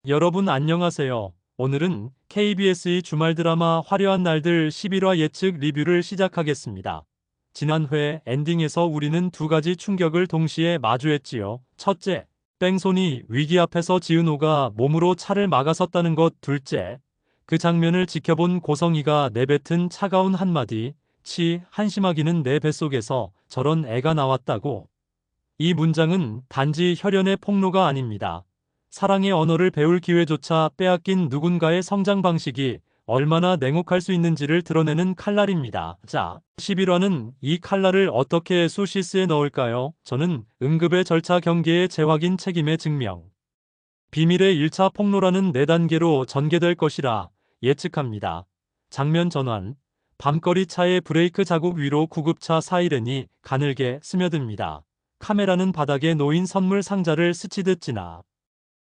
여러분 안녕하세요. 오늘은 KBS의 주말 드라마 화려한 날들 11화 예측 리뷰를 시작하겠습니다. 지난 회 엔딩에서 우리는 두 가지 충격을 동시에 마주했지요. 첫째, 뺑소니 위기 앞에서 지은호가 몸으로 차를 막아섰다는 것. 둘째, 그 장면을 지켜본 고성희가 내뱉은 차가운 한마디, 치, 한심하기는 내 뱃속에서 저런 애가 나왔다고. 이 문장은 단지 혈연의 폭로가 아닙니다. 사랑의 언어를 배울 기회조차 빼앗긴 누군가의 성장 방식이 얼마나 냉혹할 수 있는지를 드러내는 칼날입니다. 자, 11화는 이 칼날을 어떻게 수시스에 넣을까요? 저는 응급의 절차 경계의 재확인 책임의 증명, 비밀의 1차 폭로라는 4단계로 전개될 것이라 예측합니다. 장면 전환, 밤거리 차의 브레이크 자국 위로 구급차 사이렌이 가늘게 스며듭니다. 카메라는 바닥에 놓인 선물 상자를 스치듯 지나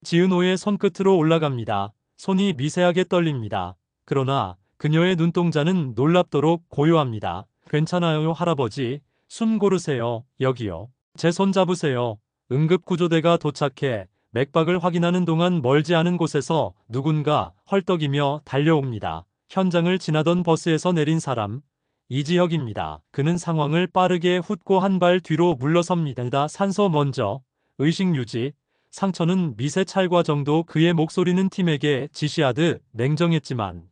지은호의 손끝으로 올라갑니다. 손이 미세하게 떨립니다. 그러나 그녀의 눈동자는 놀랍도록 고요합니다. 괜찮아요, 할아버지. 숨 고르세요. 여기요. 제 손 잡으세요. 응급구조대가 도착해 맥박을 확인하는 동안 멀지 않은 곳에서 누군가 헐떡이며 달려옵니다. 현장을 지나던 버스에서 내린 사람, 이지혁입니다. 그는 상황을 빠르게 훑고 한 발 뒤로 물러섭니다. 산소 먼저, 의식 유지, 상처는 미세 찰과 정도. 그의 목소리는 팀에게 지시하듯 냉정했지만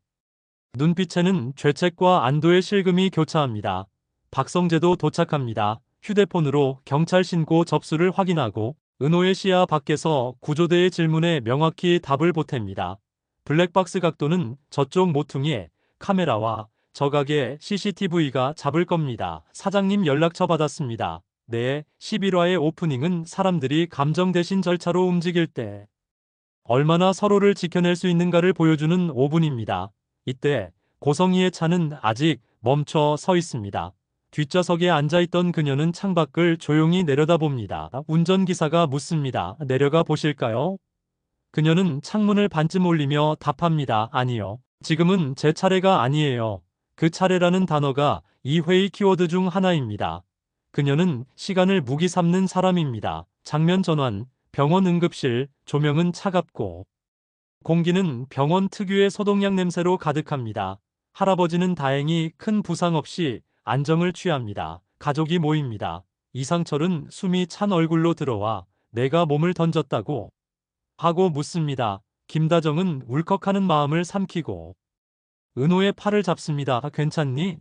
눈빛에는 죄책과 안도의 실금이 교차합니다. 박성재도 도착합니다. 휴대폰으로 경찰 신고 접수를 확인하고 은호의 시야 밖에서 구조대의 질문에 명확히 답을 보탭니다. 블랙박스 각도는 저쪽 모퉁이에 카메라와 저각에 CCTV가 잡을 겁니다. 사장님 연락처 받았습니다. 네, 11화의 오프닝은 사람들이 감정 대신 절차로 움직일 때 얼마나 서로를 지켜낼 수 있는가를 보여주는 5분입니다. 이때 고성희의 차는 아직 멈춰 서 있습니다. 뒷좌석에 앉아있던 그녀는 창밖을 조용히 내려다봅니다. 운전기사가 묻습니다. 내려가 보실까요? 그녀는 창문을 반쯤 올리며 답합니다. 아니요. 지금은 제 차례가 아니에요. 그 차례라는 단어가 이 회의 키워드 중 하나입니다. 그녀는 시간을 무기 삼는 사람입니다. 장면 전환, 병원 응급실, 조명은 차갑고 공기는 병원 특유의 소독약 냄새로 가득합니다. 할아버지는 다행히 큰 부상 없이 안정을 취합니다. 가족이 모입니다. 이상철은 숨이 찬 얼굴로 들어와 내가 몸을 던졌다고 하고 묻습니다. 김다정은 울컥하는 마음을 삼키고 은호의 팔을 잡습니다. 괜찮니?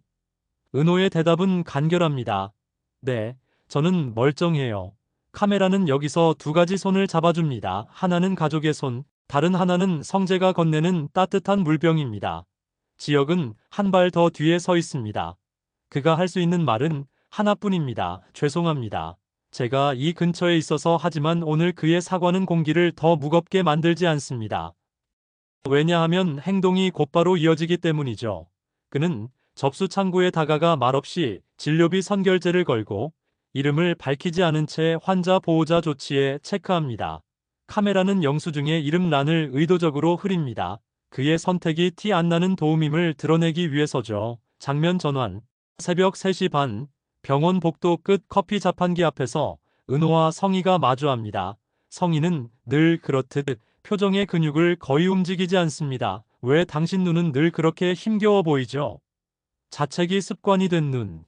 은호의 대답은 간결합니다. 네, 저는 멀쩡해요. 카메라는 여기서 두 가지 손을 잡아줍니다. 하나는 가족의 손, 다른 하나는 성재가 건네는 따뜻한 물병입니다. 지혁은 한 발 더 뒤에 서 있습니다. 그가 할 수 있는 말은 하나뿐입니다. 죄송합니다. 제가 이 근처에 있어서. 하지만 오늘 그의 사과는 공기를 더 무겁게 만들지 않습니다. 왜냐하면 행동이 곧바로 이어지기 때문이죠. 그는 접수 창구에 다가가 말없이 진료비 선결제를 걸고 이름을 밝히지 않은 채 환자 보호자 조치에 체크합니다. 카메라는 영수증의 이름란을 의도적으로 흐립니다. 그의 선택이 티 안 나는 도움임을 드러내기 위해서죠. 장면 전환, 새벽 3시 반, 병원 복도 끝 커피 자판기 앞에서 은호와 성희가 마주합니다. 성희는 늘 그렇듯 표정의 근육을 거의 움직이지 않습니다. 왜 당신 눈은 늘 그렇게 힘겨워 보이죠? 자책이 습관이 된 눈.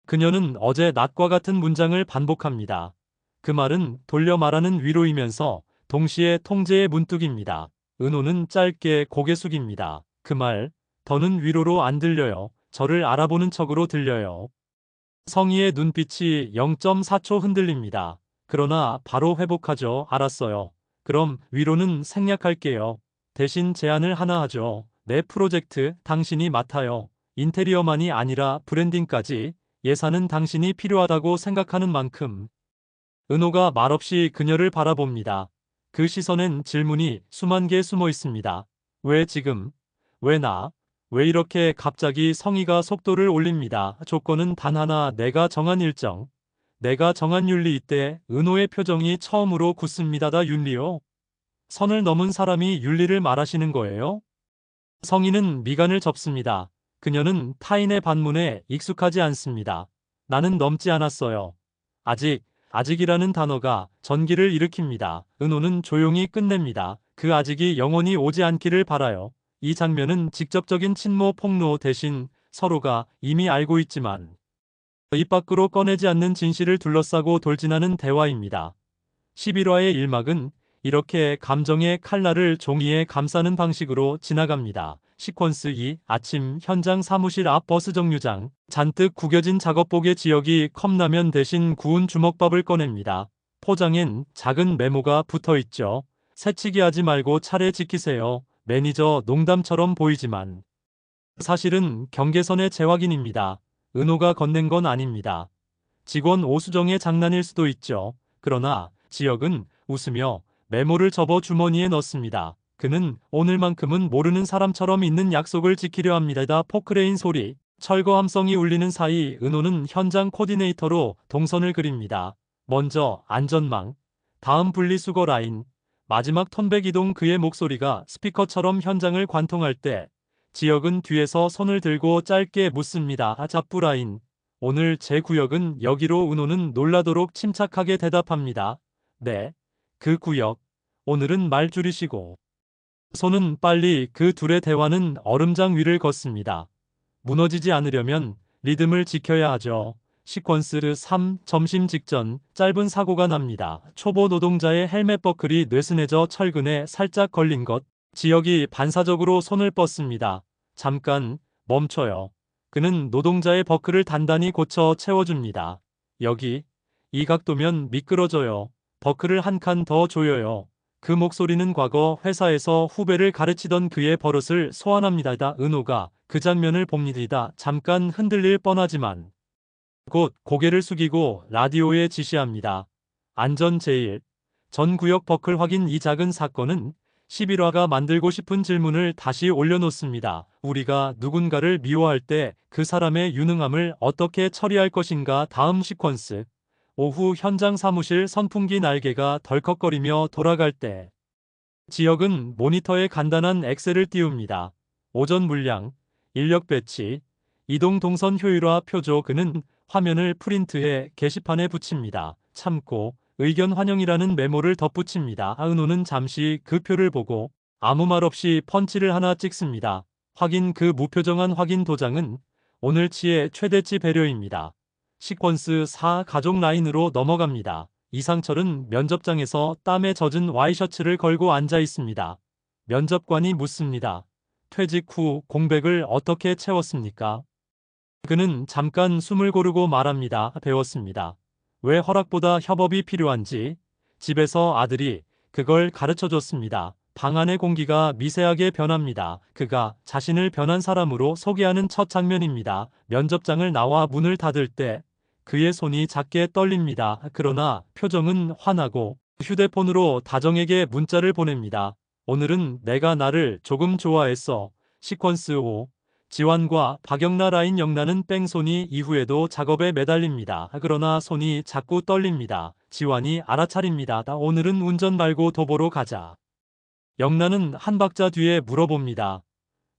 그녀는 어제 낮과 같은 문장을 반복합니다. 그 말은 돌려 말하는 위로이면서 동시에 통제의 문득입니다. 은호는 짧게 고개 숙입니다. 그 말, 더는 위로로 안 들려요. 저를 알아보는 척으로 들려요. 성희의 눈빛이 0.4초 흔들립니다. 그러나 바로 회복하죠. 알았어요. 그럼 위로는 생략할게요. 대신 제안을 하나 하죠. 내 프로젝트 당신이 맡아요. 인테리어만이 아니라 브랜딩까지. 예산은 당신이 필요하다고 생각하는 만큼. 은호가 말없이 그녀를 바라봅니다. 그 시선엔 질문이 수만 개 숨어 있습니다. 왜 지금? 왜 나? 왜 이렇게 갑자기? 성희가 속도를 올립니다. 조건은 단 하나. 내가 정한 일정. 내가 정한 윤리. 이때 은호의 표정이 처음으로 굳습니다. 다 윤리요? 선을 넘은 사람이 윤리를 말하시는 거예요? 성희는 미간을 접습니다. 그녀는 타인의 반문에 익숙하지 않습니다. 나는 넘지 않았어요. 아직이라는 단어가 전기를 일으킵니다. 은호는 조용히 끝냅니다. 그 아직이 영원히 오지 않기를 바라요. 이 장면은 직접적인 친모 폭로 대신 서로가 이미 알고 있지만 입 밖으로 꺼내지 않는 진실을 둘러싸고 돌진하는 대화입니다. 11화의 일막은 이렇게 감정의 칼날을 종이에 감싸는 방식으로 지나갑니다. 시퀀스 2 아침 현장 사무실 앞 버스 정류장 잔뜩 구겨진 작업복의 지역이 컵라면 대신 구운 주먹밥을 꺼냅니다. 포장엔 작은 메모가 붙어있죠. 새치기 하지 말고 차례 지키세요. 매니저 농담처럼 보이지만 사실은 경계선의 재확인입니다. 은호가 건넨 건 아닙니다. 직원 오수정의 장난일 수도 있죠. 그러나 지역은 웃으며 메모를 접어 주머니에 넣습니다. 그는 오늘만큼은 모르는 사람처럼 있는 약속을 지키려 합니다. 포크레인 소리, 철거함성이 울리는 사이 은호는 현장 코디네이터로 동선을 그립니다. 먼저 안전망, 다음 분리수거 라인, 마지막 턴백 이동. 그의 목소리가 스피커처럼 현장을 관통할 때 지역은 뒤에서 손을 들고 짧게 묻습니다. 잡부 라인. 오늘 제 구역은 여기로. 은호는 놀라도록 침착하게 대답합니다. 네, 그 구역. 오늘은 말 줄이시고. 손은 빨리. 그 둘의 대화는 얼음장 위를 걷습니다. 무너지지 않으려면 리듬을 지켜야 하죠. 시퀀스 3 점심 직전 짧은 사고가 납니다. 초보 노동자의 헬멧 버클이 느슨해져 철근에 살짝 걸린 것. 지역이 반사적으로 손을 뻗습니다. 잠깐 멈춰요. 그는 노동자의 버클을 단단히 고쳐 채워줍니다. 여기, 이 각도면 미끄러져요. 버클을 한 칸 더 조여요. 그 목소리는 과거 회사에서 후배를 가르치던 그의 버릇을 소환합니다. 은호가 그 장면을 봅니다. 잠깐 흔들릴 뻔하지만 곧 고개를 숙이고 라디오에 지시합니다. 안전 제일. 전 구역 버클 확인. 이 작은 사건은 11화가 만들고 싶은 질문을 다시 올려놓습니다. 우리가 누군가를 미워할 때 그 사람의 유능함을 어떻게 처리할 것인가. 다음 시퀀스. 오후 현장 사무실. 선풍기 날개가 덜컥거리며 돌아갈 때 지역은 모니터에 간단한 엑셀을 띄웁니다. 오전 물량, 인력 배치, 이동 동선 효율화 표조. 그는 화면을 프린트해 게시판에 붙입니다. 참고 의견 환영이라는 메모를 덧붙입니다. 은호는 잠시 그 표를 보고 아무 말 없이 펀치를 하나 찍습니다. 확인. 그 무표정한 확인 도장은 오늘치의 최대치 배려입니다. 시퀀스 4 가족 라인으로 넘어갑니다. 이상철은 면접장에서 땀에 젖은 와이셔츠를 걸고 앉아 있습니다. 면접관이 묻습니다. 퇴직 후 공백을 어떻게 채웠습니까? 그는 잠깐 숨을 고르고 말합니다. 배웠습니다. 왜 허락보다 협업이 필요한지 집에서 아들이 그걸 가르쳐줬습니다. 방 안의 공기가 미세하게 변합니다. 그가 자신을 변한 사람으로 소개하는 첫 장면입니다. 면접장을 나와 문을 닫을 때 그의 손이 작게 떨립니다. 그러나 표정은 환하고 휴대폰으로 다정에게 문자를 보냅니다. 오늘은 내가 나를 조금 좋아했어. 시퀀스 5 지완과 박영나 라인. 영나는 뺑소니 이후에도 작업에 매달립니다. 그러나 손이 자꾸 떨립니다. 지완이 알아차립니다. 오늘은 운전 말고 도보로 가자. 영나는 한 박자 뒤에 물어봅니다.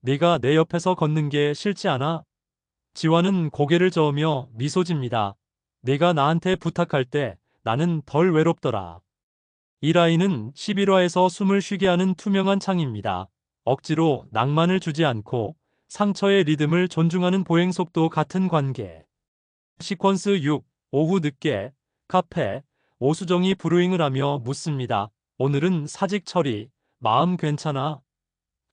네가 내 옆에서 걷는 게 싫지 않아? 지완은 고개를 저으며 미소 짓니다. 네가 나한테 부탁할 때 나는 덜 외롭더라. 이 라인은 11화에서 숨을 쉬게 하는 투명한 창입니다. 억지로 낭만을 주지 않고 상처의 리듬을 존중하는 보행 속도. 같은 관계. 시퀀스 6 오후 늦게 카페. 오수정이 브루잉을 하며 묻습니다. 오늘은 사직 처리. 마음 괜찮아?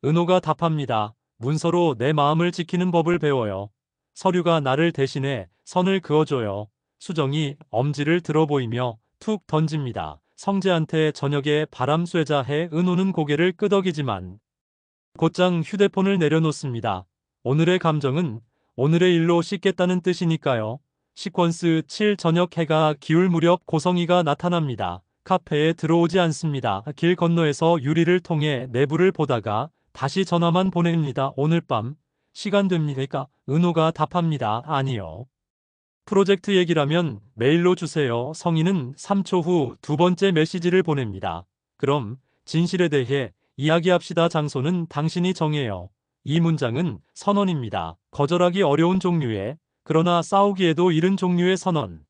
은호가 답합니다. 문서로 내 마음을 지키는 법을 배워요. 서류가 나를 대신해 선을 그어줘요. 수정이 엄지를 들어 보이며 툭 던집니다. 성재한테 저녁에 바람 쐬자 해. 은호는 고개를 끄덕이지만 곧장 휴대폰을 내려놓습니다. 오늘의 감정은 오늘의 일로 씻겠다는 뜻이니까요. 시퀀스 7 저녁. 해가 기울 무렵 고성이가 나타납니다. 카페에 들어오지 않습니다. 길 건너에서 유리를 통해 내부를 보다가 다시 전화만 보냅니다. 오늘 밤 시간 됩니까? 은호가 답합니다. 아니요. 프로젝트 얘기라면 메일로 주세요. 성희는 3초 후 두 번째 메시지를 보냅니다. 그럼 진실에 대해 이야기합시다. 장소는 당신이 정해요. 이 문장은 선언입니다. 거절하기 어려운 종류의, 그러나 싸우기에도 이른 종류의 선언.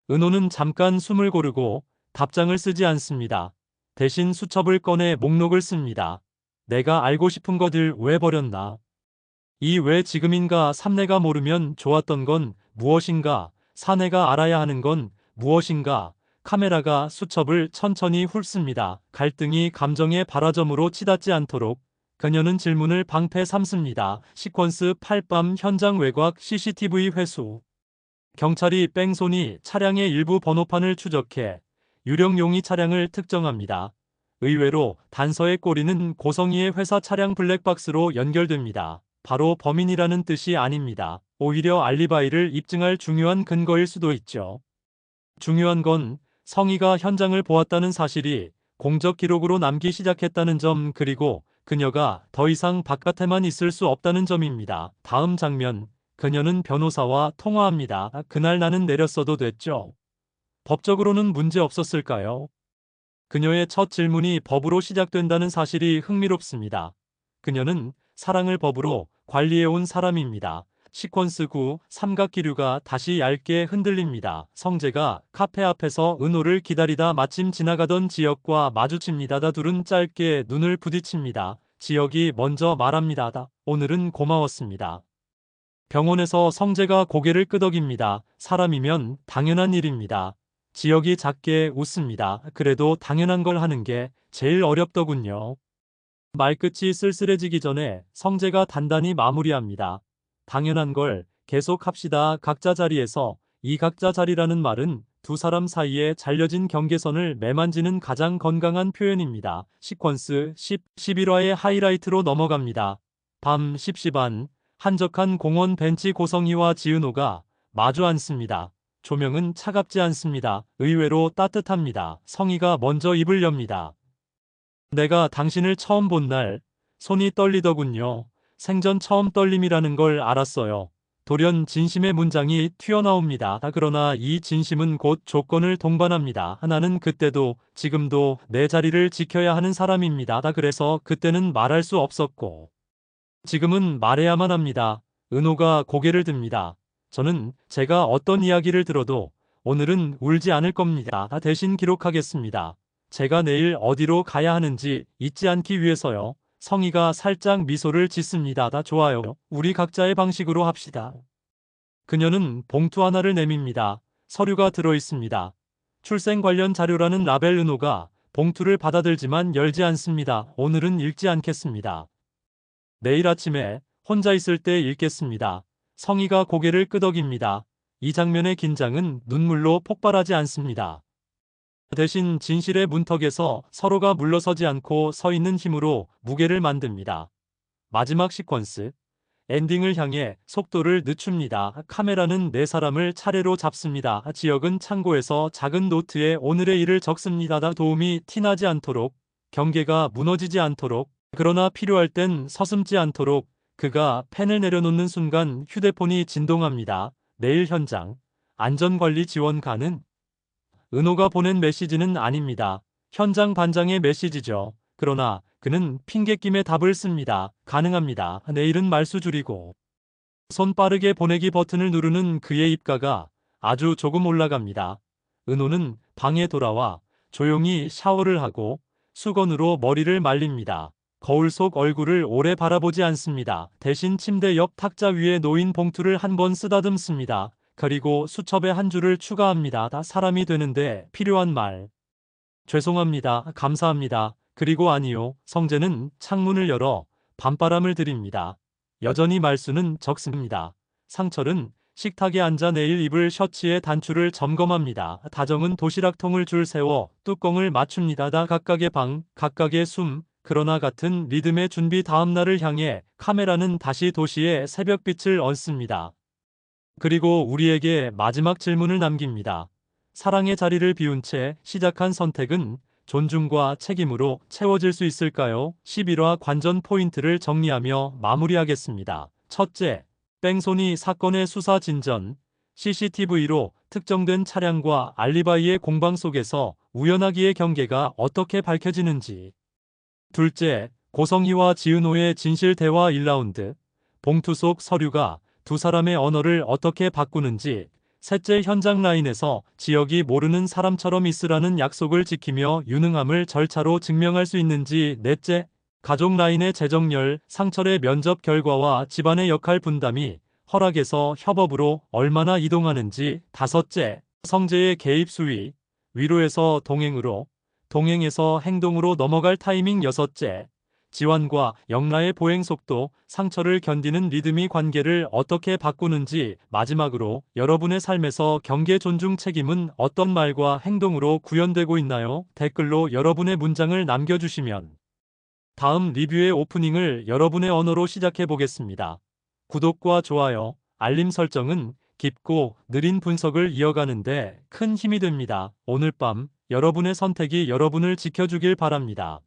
은호는 잠깐 숨을 고르고 답장을 쓰지 않습니다. 대신 수첩을 꺼내 목록을 씁니다. 내가 알고 싶은 것들 왜 버렸나? 이 왜 지금인가 3내가 모르면 좋았던 건 무엇인가? 4내가 알아야 하는 건 무엇인가? 카메라가 수첩을 천천히 훑습니다. 갈등이 감정의 발화점으로 치닫지 않도록 그녀는 질문을 방패 삼습니다. 시퀀스 8밤 현장 외곽 CCTV 회수. 경찰이 뺑소니 차량의 일부 번호판을 추적해 유령 용의 차량을 특정합니다. 의외로 단서의 꼬리는 고성희의 회사 차량 블랙박스로 연결됩니다. 바로 범인이라는 뜻이 아닙니다. 오히려 알리바이를 입증할 중요한 근거일 수도 있죠. 중요한 건 성희가 현장을 보았다는 사실이 공적 기록으로 남기 시작했다는 점, 그리고 그녀가 더 이상 바깥에만 있을 수 없다는 점입니다. 다음 장면, 그녀는 변호사와 통화합니다. 그날 나는 내렸어도 됐죠. 법적으로는 문제 없었을까요? 그녀의 첫 질문이 법으로 시작된다는 사실이 흥미롭습니다. 그녀는 사랑을 법으로 관리해온 사람입니다. 시퀀스 9, 삼각기류가 다시 얇게 흔들립니다. 성재가 카페 앞에서 은호를 기다리다 마침 지나가던 지역과 마주칩니다. 둘은 짧게 눈을 부딪힙니다. 지역이 먼저 말합니다. 오늘은 고마웠습니다. 병원에서 성재가 고개를 끄덕입니다. 사람이면 당연한 일입니다. 지역이 작게 웃습니다. 그래도 당연한 걸 하는 게 제일 어렵더군요. 말끝이 쓸쓸해지기 전에 성재가 단단히 마무리합니다. 당연한 걸 계속 합시다. 각자 자리에서. 이 각자 자리라는 말은 두 사람 사이에 잘려진 경계선을 매만지는 가장 건강한 표현입니다. 시퀀스 10, 11화의 하이라이트로 넘어갑니다. 밤 10시 반, 한적한 공원 벤치 고성희와 지은호가 마주 앉습니다. 조명은 차갑지 않습니다. 의외로 따뜻합니다. 성희가 먼저 입을 엽니다. 내가 당신을 처음 본 날 손이 떨리더군요. 생전 처음 떨림이라는 걸 알았어요. 돌연 진심의 문장이 튀어나옵니다. 그러나 이 진심은 곧 조건을 동반합니다. 나는 그때도 지금도 내 자리를 지켜야 하는 사람입니다. 그래서 그때는 말할 수 없었고 지금은 말해야만 합니다. 은호가 고개를 듭니다. 저는 제가 어떤 이야기를 들어도 오늘은 울지 않을 겁니다. 대신 기록하겠습니다. 제가 내일 어디로 가야 하는지 잊지 않기 위해서요. 성희가 살짝 미소를 짓습니다. 좋아요. 우리 각자의 방식으로 합시다. 그녀는 봉투 하나를 내밉니다. 서류가 들어있습니다. 출생 관련 자료라는 라벨. 은호가 봉투를 받아들지만 열지 않습니다. 오늘은 읽지 않겠습니다. 내일 아침에 혼자 있을 때 읽겠습니다. 성희가 고개를 끄덕입니다. 이 장면의 긴장은 눈물로 폭발하지 않습니다. 대신 진실의 문턱에서 서로가 물러서지 않고 서 있는 힘으로 무게를 만듭니다. 마지막 시퀀스. 엔딩을 향해 속도를 늦춥니다. 카메라는 네 사람을 차례로 잡습니다. 지역은 창고에서 작은 노트에 오늘의 일을 적습니다. 도움이 티나지 않도록, 경계가 무너지지 않도록, 그러나 필요할 땐 서슴지 않도록. 그가 펜을 내려놓는 순간 휴대폰이 진동합니다. 내일 현장. 안전관리 지원 가능? 은호가 보낸 메시지는 아닙니다. 현장 반장의 메시지죠. 그러나 그는 핑곗김에 답을 씁니다. 가능합니다. 내일은 말수 줄이고. 손 빠르게 보내기 버튼을 누르는 그의 입가가 아주 조금 올라갑니다. 은호는 방에 돌아와 조용히 샤워를 하고 수건으로 머리를 말립니다. 거울 속 얼굴을 오래 바라보지 않습니다. 대신 침대 옆 탁자 위에 놓인 봉투를 한 번 쓰다듬습니다. 그리고 수첩에 한 줄을 추가합니다. 다 사람이 되는데 필요한 말. 죄송합니다. 감사합니다. 그리고 아니요. 성재는 창문을 열어 밤바람을 들입니다. 여전히 말수는 적습니다. 상철은 식탁에 앉아 내일 입을 셔츠의 단추를 점검합니다. 다정은 도시락통을 줄 세워 뚜껑을 맞춥니다. 다 각각의 방, 각각의 숨. 그러나 같은 리듬의 준비. 다음 날을 향해 카메라는 다시 도시의 새벽빛을 얹습니다. 그리고 우리에게 마지막 질문을 남깁니다. 사랑의 자리를 비운 채 시작한 선택은 존중과 책임으로 채워질 수 있을까요? 11화 관전 포인트를 정리하며 마무리하겠습니다. 첫째, 뺑소니 사건의 수사 진전. CCTV로 특정된 차량과 알리바이의 공방 속에서 우연하기의 경계가 어떻게 밝혀지는지. 둘째, 고성희와 지은호의 진실 대화 1라운드. 봉투 속 서류가 두 사람의 언어를 어떻게 바꾸는지. 셋째, 현장 라인에서 지역이 모르는 사람처럼 있으라는 약속을 지키며 유능함을 절차로 증명할 수 있는지. 넷째, 가족 라인의 재정렬, 상철의 면접 결과와 집안의 역할 분담이 허락에서 협업으로 얼마나 이동하는지. 다섯째, 성재의 개입 수위, 위로에서 동행으로, 동행에서 행동으로 넘어갈 타이밍. 여섯째, 지환과 영라의 보행 속도, 상처를 견디는 리듬이 관계를 어떻게 바꾸는지. 마지막으로 여러분의 삶에서 경계, 존중, 책임은 어떤 말과 행동으로 구현되고 있나요? 댓글로 여러분의 문장을 남겨주시면 다음 리뷰의 오프닝을 여러분의 언어로 시작해 보겠습니다. 구독과 좋아요, 알림 설정은 깊고 느린 분석을 이어가는데 큰 힘이 됩니다. 오늘 밤 여러분의 선택이 여러분을 지켜주길 바랍니다.